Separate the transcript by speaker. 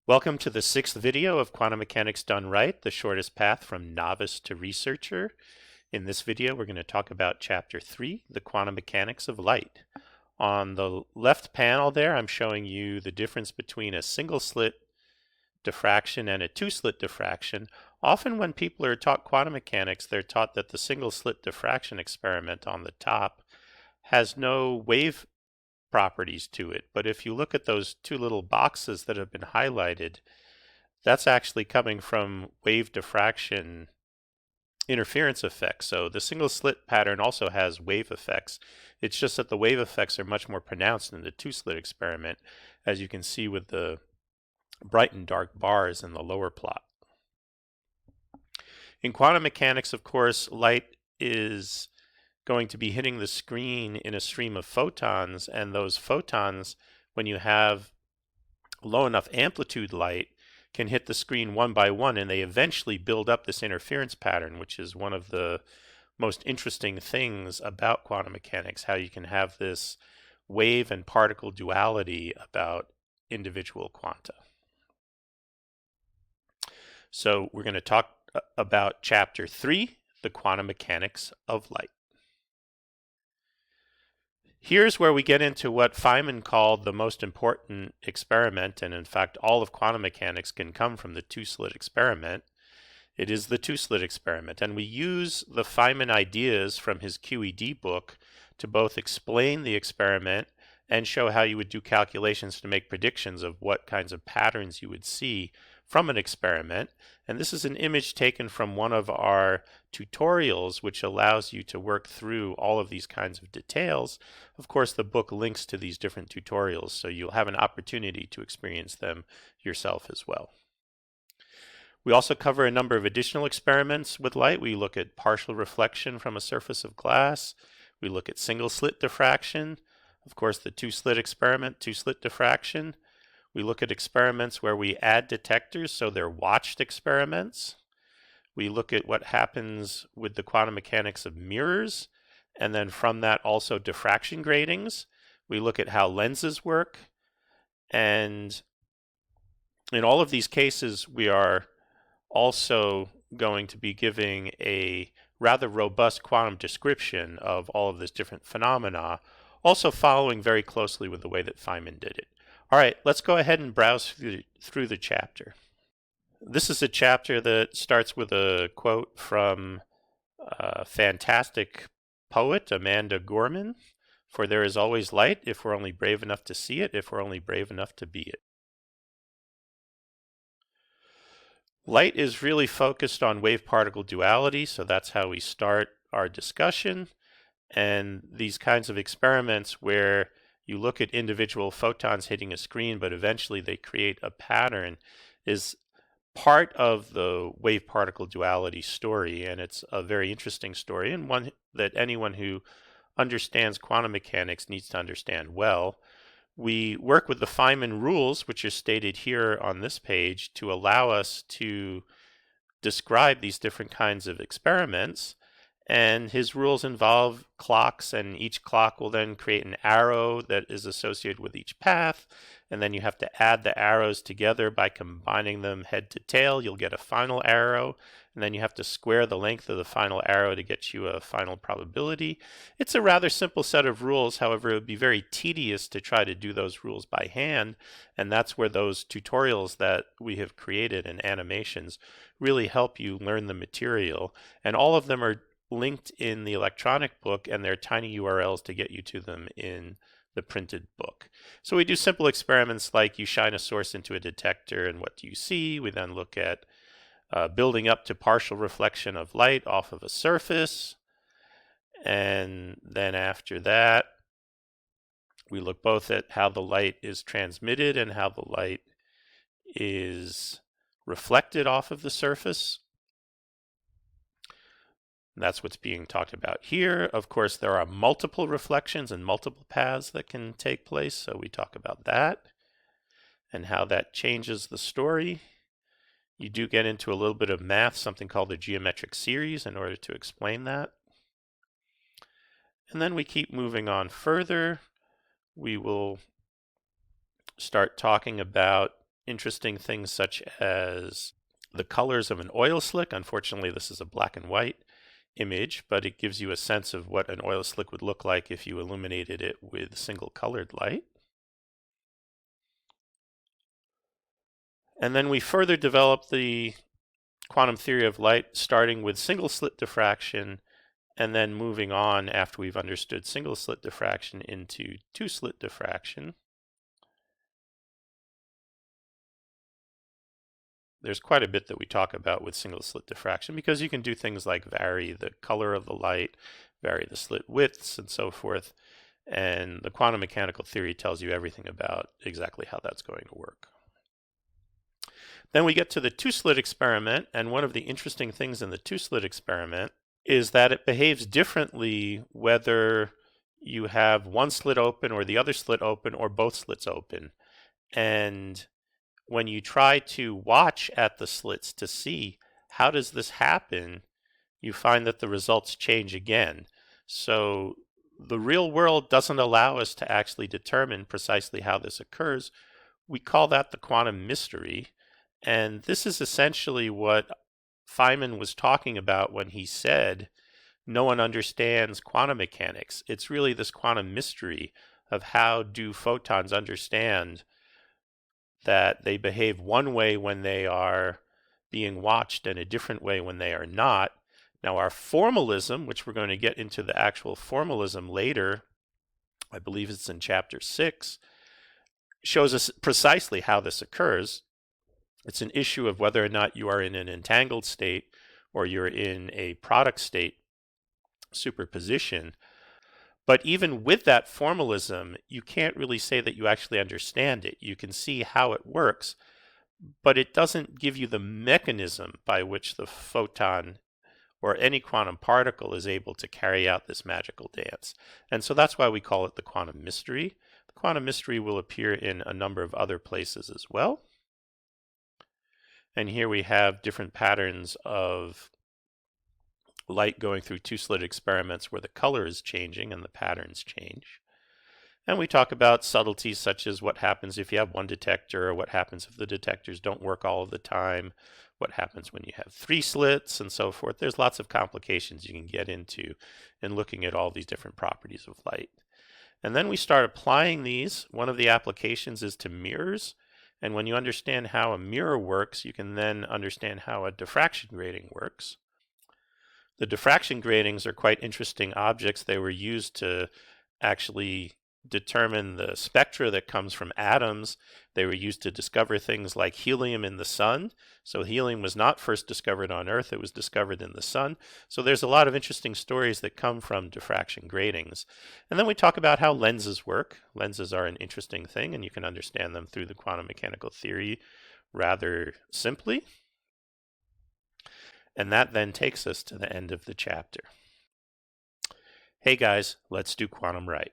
Speaker 1: Welcome to the sixth video of Quantum Mechanics Done Right, the shortest path from novice to researcher. In this video, we're going to talk about Chapter 3, the quantum mechanics of light. On the left panel there, I'm showing you the difference between a single slit diffraction and a two-slit diffraction. Often when people are taught quantum mechanics, they're taught that the single slit diffraction experiment on the top has no wave properties to it. But if you look at those two little boxes that have been highlighted, that's actually coming from wave diffraction interference effects. So the single slit pattern also has wave effects. It's just that the wave effects are much more pronounced in the two slit experiment, as you can see with the bright and dark bars in the lower plot. In quantum mechanics, of course, light is going to be hitting the screen in a stream of photons, and those photons, when you have low enough amplitude light, can hit the screen one by one, and they eventually build up this interference pattern, which is one of the most interesting things about quantum mechanics, how you can have this wave and particle duality about individual quanta. So we're going to talk about Chapter 3, the quantum mechanics of light. Here's where we get into what Feynman called the most important experiment, and in fact all of quantum mechanics can come from the two-slit experiment. It is the two-slit experiment, and we use the Feynman ideas from his QED book to both explain the experiment and show how you would do calculations to make predictions of what kinds of patterns you would see from an experiment. And this is an image taken from one of our tutorials, which allows you to work through all of these kinds of details. Of course, the book links to these different tutorials, so you'll have an opportunity to experience them yourself as well. We also cover a number of additional experiments with light. We look at partial reflection from a surface of glass. We look at single slit diffraction. Of course, the two-slit experiment, two-slit diffraction. We look at experiments where we add detectors, so they're watched experiments. We look at what happens with the quantum mechanics of mirrors, and then from that also diffraction gratings. We look at how lenses work, and in all of these cases we are also going to be giving a rather robust quantum description of all of this different phenomena, also following very closely with the way that Feynman did it. All right, let's go ahead and browse through the chapter. This is a chapter that starts with a quote from a fantastic poet, Amanda Gorman, "For there is always light if we're only brave enough to see it, if we're only brave enough to be it." Light is really focused on wave-particle duality, so that's how we start our discussion. And these kinds of experiments where you look at individual photons hitting a screen, but eventually they create a pattern, is part of the wave-particle duality story, and it's a very interesting story, and one that anyone who understands quantum mechanics needs to understand well. We work with the Feynman rules, which are stated here on this page, to allow us to describe these different kinds of experiments. And his rules involve clocks, and each clock will then create an arrow that is associated with each path. And then you have to add the arrows together by combining them head to tail. You'll get a final arrow. And then you have to square the length of the final arrow to get you a final probability. It's a rather simple set of rules. However, it would be very tedious to try to do those rules by hand. And that's where those tutorials that we have created and animations really help you learn the material. And all of them are linked in the electronic book, and there are tiny URLs to get you to them in the printed book. So we do simple experiments like you shine a source into a detector and what do you see? We then look at building up to partial reflection of light off of a surface, and then after that we look both at how the light is transmitted and how the light is reflected off of the surface. That's what's being talked about here. Of course, there are multiple reflections and multiple paths that can take place, so we talk about that and how that changes the story. You do get into a little bit of math, something called the geometric series, in order to explain that. And then we keep moving on further. We will start talking about interesting things such as the colors of an oil slick. Unfortunately, this is a black and white image, but it gives you a sense of what an oil slick would look like if you illuminated it with single colored light. And then we further developed the quantum theory of light, starting with single slit diffraction and then moving on after we've understood single slit diffraction into two slit diffraction. There's quite a bit that we talk about with single slit diffraction because you can do things like vary the color of the light, vary the slit widths, and so forth. And the quantum mechanical theory tells you everything about exactly how that's going to work. Then we get to the two-slit experiment, and one of the interesting things in the two-slit experiment is that it behaves differently whether you have one slit open or the other slit open or both slits open. And when you try to watch at the slits to see how does this happen, you find that the results change again. So the real world doesn't allow us to actually determine precisely how this occurs. We call that the quantum mystery. And this is essentially what Feynman was talking about when he said, no one understands quantum mechanics. It's really this quantum mystery of how do photons understand that they behave one way when they are being watched and a different way when they are not. Now, our formalism, which we're going to get into the actual formalism later, I believe it's in chapter 6, shows us precisely how this occurs. It's an issue of whether or not you are in an entangled state or you're in a product state superposition. But even with that formalism, you can't really say that you actually understand it. You can see how it works, but it doesn't give you the mechanism by which the photon or any quantum particle is able to carry out this magical dance. And so that's why we call it the quantum mystery. The quantum mystery will appear in a number of other places as well. And here we have different patterns of light going through two-slit experiments where the color is changing and the patterns change. And we talk about subtleties such as what happens if you have one detector, or what happens if the detectors don't work all of the time, what happens when you have three slits, and so forth. There's lots of complications you can get into in looking at all these different properties of light. And then we start applying these. One of the applications is to mirrors. And when you understand how a mirror works, you can then understand how a diffraction grating works. The diffraction gratings are quite interesting objects. They were used to actually determine the spectra that comes from atoms. They were used to discover things like helium in the sun. So helium was not first discovered on Earth, it was discovered in the sun. So there's a lot of interesting stories that come from diffraction gratings. And then we talk about how lenses work. Lenses are an interesting thing, and you can understand them through the quantum mechanical theory rather simply. And that then takes us to the end of the chapter. Hey guys, let's do quantum right.